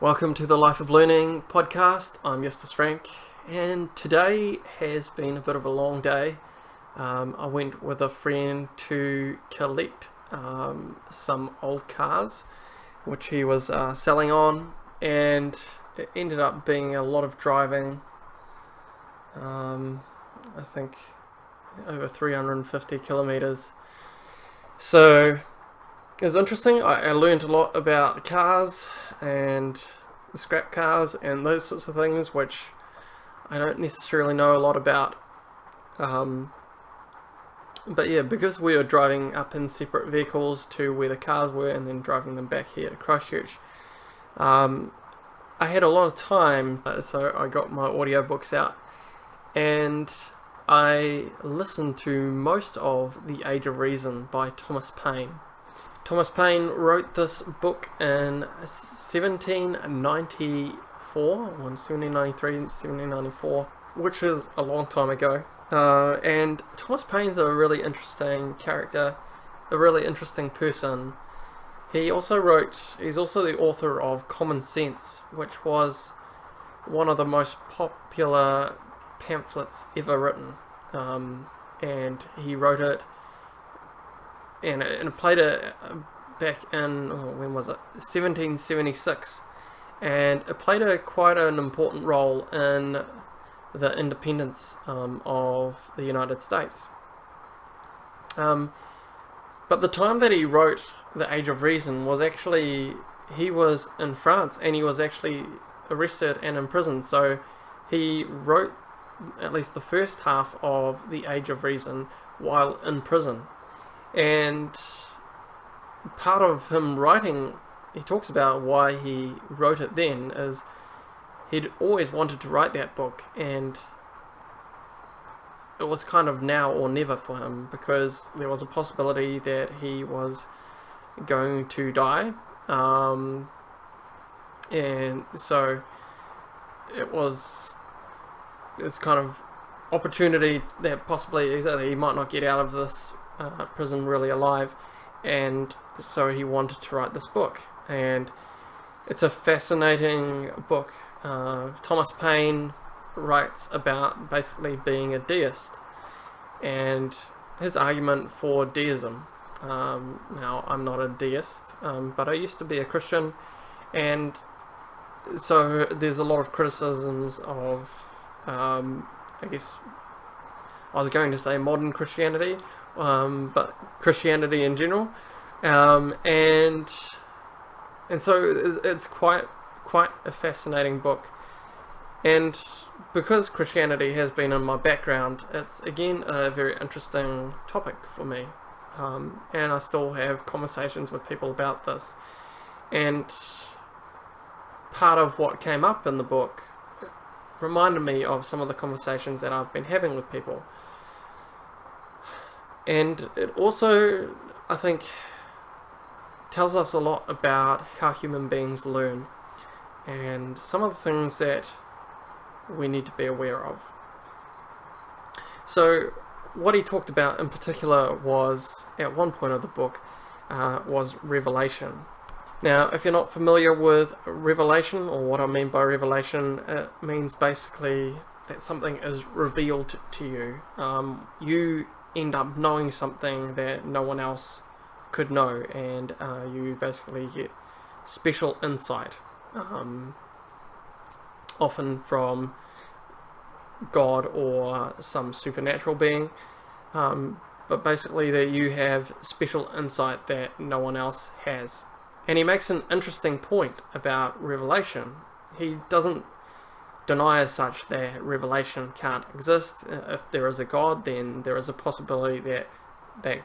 Welcome to the Life of Learning podcast. I'm Justus Frank, and today has been a bit of a long day. I went with a friend to collect some old cars, which he was selling on, and it ended up being a lot of driving. I think over 350 kilometers. So it was interesting. I learned a lot about cars and scrap cars and those sorts of things, which I don't necessarily know a lot about. But yeah, because we were driving up in separate vehicles to where the cars were and then driving them back here to Christchurch, I had a lot of time, so I got my audiobooks out and I listened to most of The Age of Reason by Thomas Paine. Thomas Paine wrote this book in 1794, 1793, 1794, which is a long time ago. And Thomas Paine's a really interesting character, a really interesting person. He's also the author of Common Sense, which was one of the most popular pamphlets ever written. And he wrote it, and it played back in, when was it? 1776, and it played quite an important role in the independence of the United States. But the time that he wrote The Age of Reason was actually, he was in France and he was actually arrested and imprisoned, so he wrote at least the first half of The Age of Reason while in prison. And part of him writing, he talks about why he wrote it then, is he'd always wanted to write that book, and it was kind of now or never for him, because there was a possibility that he was going to die, and so it was this kind of opportunity that possibly he might not get out of this prison really alive, and so he wanted to write this book. And it's a fascinating book. Thomas Paine writes about basically being a deist and his argument for deism. Now, I'm not a deist, but I used to be a Christian, and so there's a lot of criticisms of, I guess, I was going to say modern Christianity, but Christianity in general, and so it's quite a fascinating book. And because Christianity has been in my background, it's again a very interesting topic for me, and I still have conversations with people about this. And part of what came up in the book reminded me of some of the conversations that I've been having with people. And it also, I think, tells us a lot about how human beings learn and some of the things that we need to be aware of. So what he talked about in particular was, at one point of the book, was revelation. Now, if you're not familiar with revelation, or what I mean by revelation, it means basically that something is revealed to you. You end up knowing something that no one else could know, and you basically get special insight, often from God or some supernatural being, but basically that you have special insight that no one else has. And he makes an interesting point about revelation. He doesn't deny as such that revelation can't exist. If there is a God, then there is a possibility that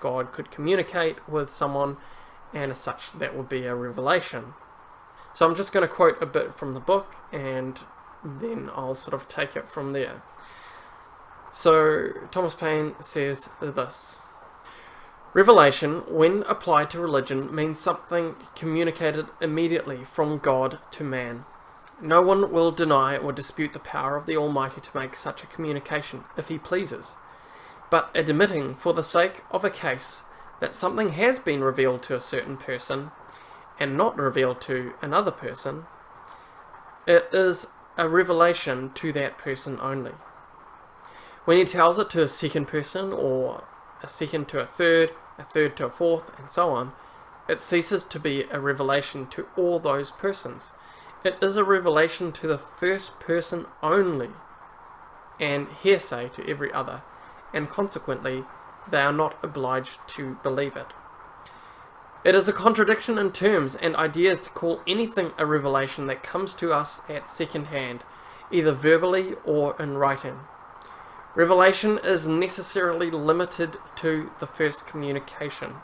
God could communicate with someone, and as such that would be a revelation. So I'm just going to quote a bit from the book, and then I'll sort of take it from there. So Thomas Paine says this: revelation, when applied to religion, means something communicated immediately from God to man. No one will deny or dispute the power of the Almighty to make such a communication, if he pleases. But admitting, for the sake of a case, that something has been revealed to a certain person, and not revealed to another person, it is a revelation to that person only. When he tells it to a second person, or a second to a third to a fourth, and so on, it ceases to be a revelation to all those persons. It is a revelation to the first person only, and hearsay to every other, and consequently they are not obliged to believe it. It is a contradiction in terms and ideas to call anything a revelation that comes to us at second hand, either verbally or in writing. Revelation is necessarily limited to the first communication.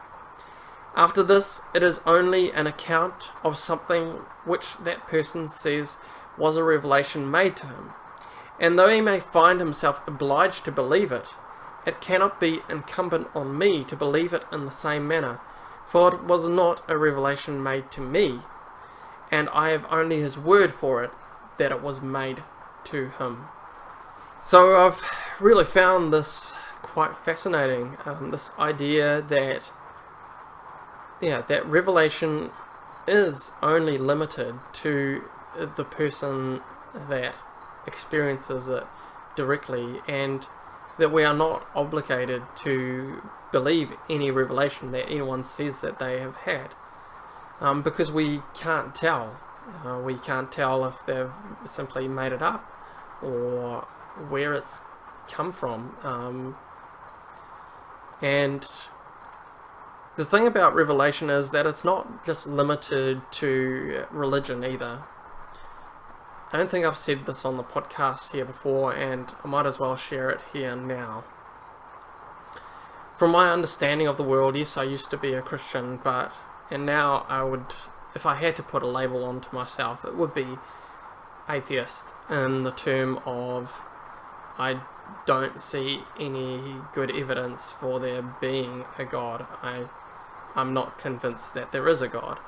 After this, it is only an account of something which that person says was a revelation made to him, and though he may find himself obliged to believe it, it cannot be incumbent on me to believe it in the same manner, for it was not a revelation made to me, and I have only his word for it that it was made to him. So I've really found this quite fascinating, this idea that that revelation is only limited to the person that experiences it directly, and that we are not obligated to believe any revelation that anyone says that they have had, because we can't tell. We can't tell if they've simply made it up or where it's come from. And the thing about revelation is that it's not just limited to religion either. I don't think I've said this on the podcast here before, and I might as well share it here now. From my understanding of the world, yes, I used to be a Christian, and now I would, if I had to put a label onto myself, it would be atheist, in the term of I don't see any good evidence for there being a God. I'm not convinced that there is a God.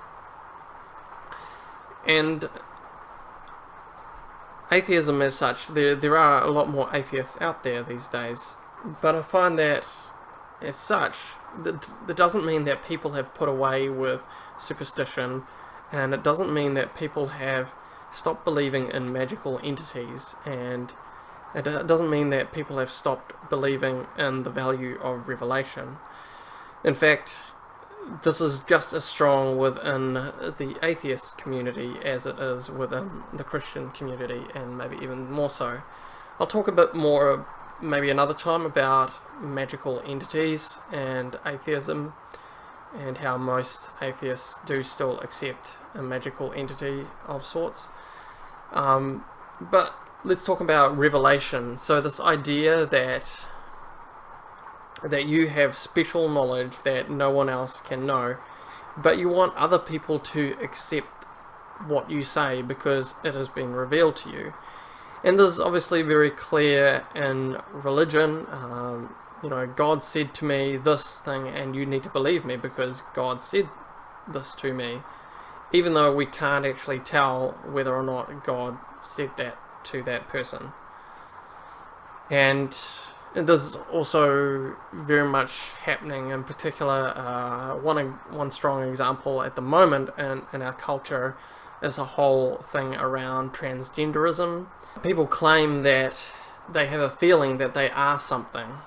And atheism as such, there are a lot more atheists out there these days, but I find that as such, that doesn't mean that people have put away with superstition, and it doesn't mean that people have stopped believing in magical entities, and it doesn't mean that people have stopped believing in the value of revelation. In fact, this is just as strong within the atheist community as it is within the Christian community, and maybe even more so. I'll talk a bit more maybe another time about magical entities and atheism, and how most atheists do still accept a magical entity of sorts. But let's talk about revelation. So this idea that you have special knowledge that no one else can know, but you want other people to accept what you say because it has been revealed to you. And this is obviously very clear in religion. God said to me this thing, and you need to believe me because God said this to me, even though we can't actually tell whether or not God said that to that person. And this is also very much happening. In particular, one strong example at the moment in our culture is a whole thing around transgenderism. People claim that they have a feeling that they are something,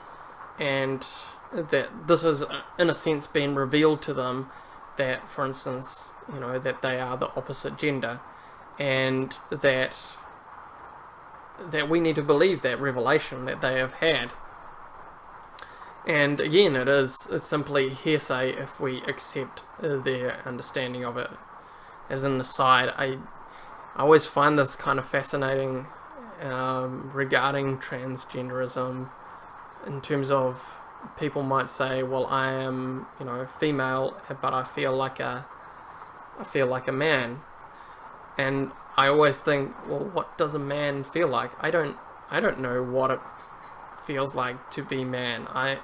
and that this has in a sense been revealed to them, that for instance, that they are the opposite gender, and that we need to believe that revelation that they have had. And again, it is simply hearsay if we accept their understanding of it. As an aside, I always find this kind of fascinating regarding transgenderism, in terms of people might say, well, I am female, but I feel like a man. And I always think, well, what does a man feel like? I don't know what it feels like to be man. I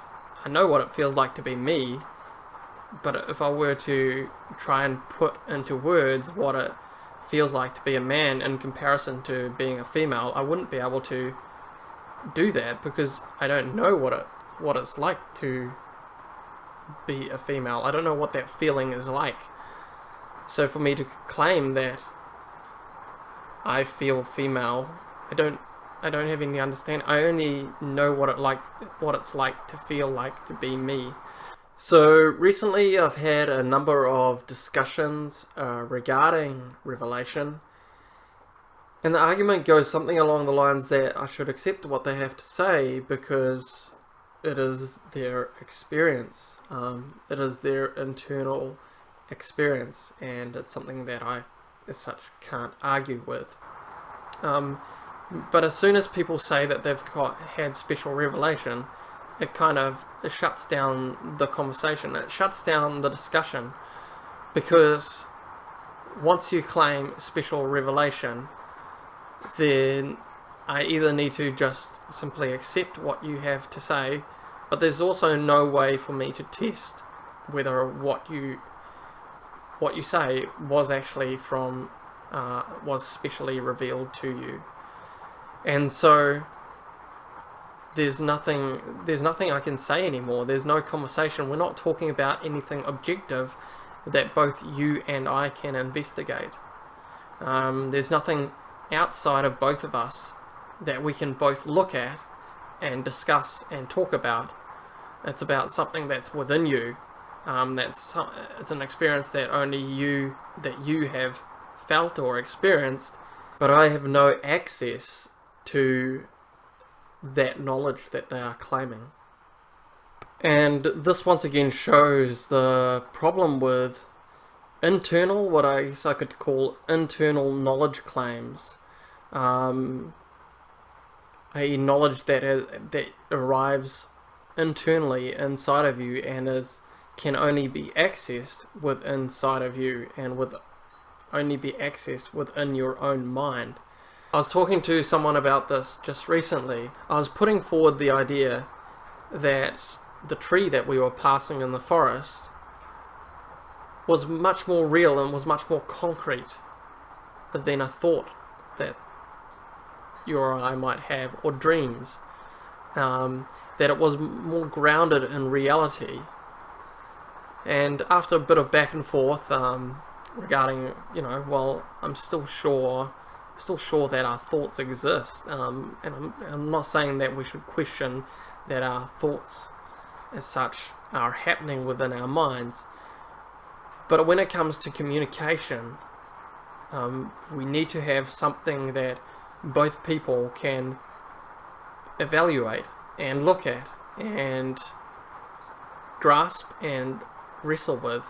know what it feels like to be me, but if I were to try and put into words what it feels like to be a man in comparison to being a female, I wouldn't be able to do that, because I don't know what it's like to be a female. I don't know what that feeling is like. So for me to claim that I feel female. I don't have any understanding. I only know what it's like to feel like to be me. So recently I've had a number of discussions regarding revelation, and the argument goes something along the lines that I should accept what they have to say because it is their experience. It is their internal experience, and it's something that I, as such, can't argue with. But as soon as people say that they've had special revelation, it shuts down the conversation. It shuts down the discussion, because once you claim special revelation, then I either need to just simply accept what you have to say, but there's also no way for me to test whether what you say was actually was specially revealed to you. And so there's nothing I can say anymore. There's no conversation. We're not talking about anything objective that both you and I can investigate. There's nothing outside of both of us that we can both look at and discuss and talk about. It's about something that's within you. It's an experience that only you have felt or experienced, but I have no access to that knowledge that they are claiming. And this once again shows the problem with what I guess I could call internal knowledge claims, a knowledge that arrives internally inside of you and can only be accessed inside of you and only be accessed within your own mind. I was talking to someone about this just recently. I was putting forward the idea that the tree that we were passing in the forest was much more real and was much more concrete than a thought that you or I might have, or dreams. That it was more grounded in reality. And after a bit of back and forth regarding, I'm still sure that our thoughts exist, and I'm not saying that we should question that our thoughts as such are happening within our minds, but when it comes to communication, we need to have something that both people can evaluate and look at and grasp and wrestle with.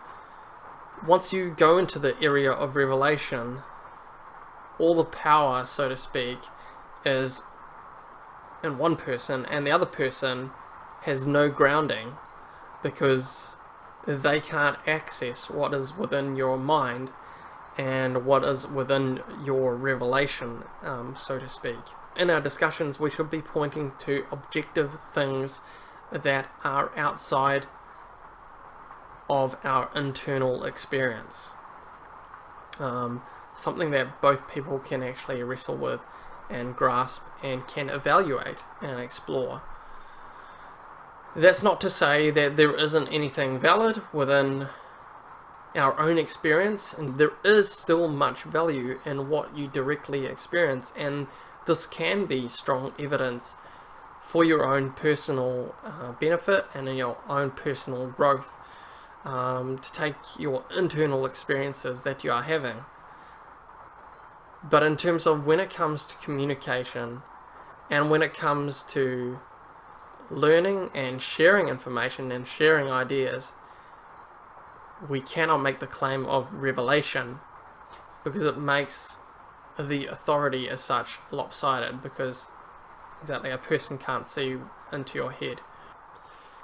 Once you go into the area of revelation, all the power, so to speak, is in one person, and the other person has no grounding because they can't access what is within your mind and what is within your revelation, so to speak. In our discussions, we should be pointing to objective things that are outside of our internal experience. Something that both people can actually wrestle with and grasp and can evaluate and explore. That's not to say that there isn't anything valid within our own experience, and there is still much value in what you directly experience, and this can be strong evidence for your own personal benefit and in your own personal growth, to take your internal experiences that you are having. But in terms of when it comes to communication and when it comes to learning and sharing information and sharing ideas, we cannot make the claim of revelation, because it makes the authority as such lopsided, because exactly a person can't see into your head.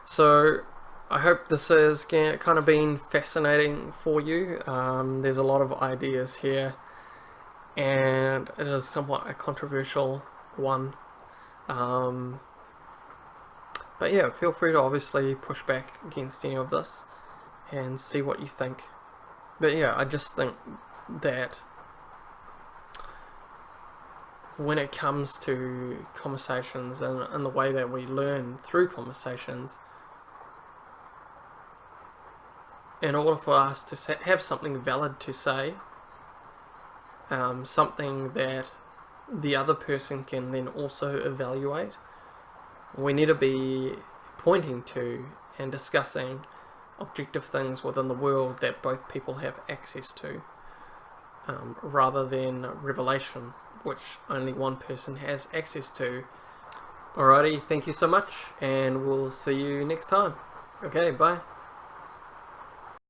So I hope this has kind of been fascinating for you. There's a lot of ideas here, and it is somewhat a controversial one. But yeah, feel free to obviously push back against any of this and see what you think. But yeah, I just think that when it comes to conversations and the way that we learn through conversations, in order for us to have something valid to say, something that the other person can then also evaluate. We need to be pointing to and discussing objective things within the world that both people have access to, rather than revelation, which only one person has access to. Alrighty, thank you so much, and we'll see you next time. Okay, bye.